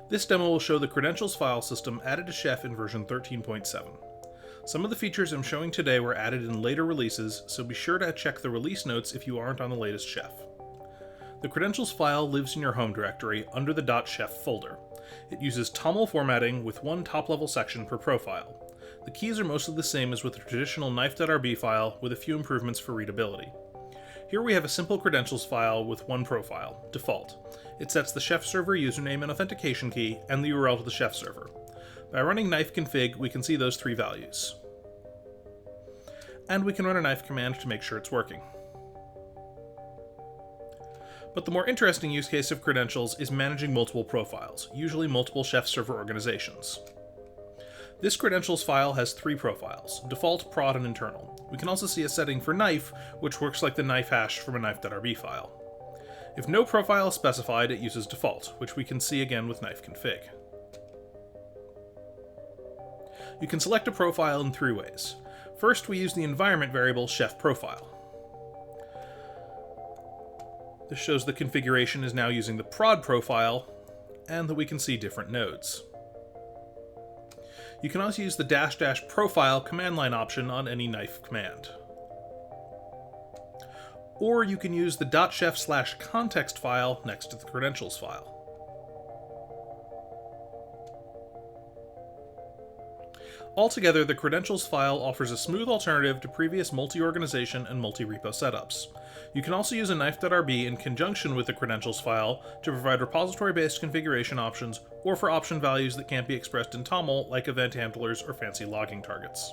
This demo will show the credentials file system added to Chef in version 13.7. Some of the features I'm showing today were added in later releases, so be sure to check the release notes if you aren't on the latest Chef. The credentials file lives in your home directory under the .chef folder. It uses TOML formatting with one top-level section per profile. The keys are mostly the same as with the traditional knife.rb file, with a few improvements for readability. Here we have a simple credentials file with one profile, default. It sets the Chef server username and authentication key, and the URL to the Chef server. By running knife config, we can see those three values. And we can run a knife command to make sure it's working. But the more interesting use case of credentials is managing multiple profiles, usually multiple Chef server organizations. This credentials file has three profiles, default, prod, and internal. We can also see a setting for knife, which works like the knife hash from a knife.rb file. If no profile is specified, it uses default, which we can see again with knife config. You can select a profile in three ways. First, we use the environment variable chef profile. This shows the configuration is now using the prod profile, and that we can see different nodes. You can also use the -- profile command line option on any knife command. Or you can use the .chef/context file next to the credentials file. Altogether, the credentials file offers a smooth alternative to previous multi-organization and multi-repo setups. You can also use a knife.rb in conjunction with the credentials file to provide repository-based configuration options, or for option values that can't be expressed in TOML, like event handlers or fancy logging targets.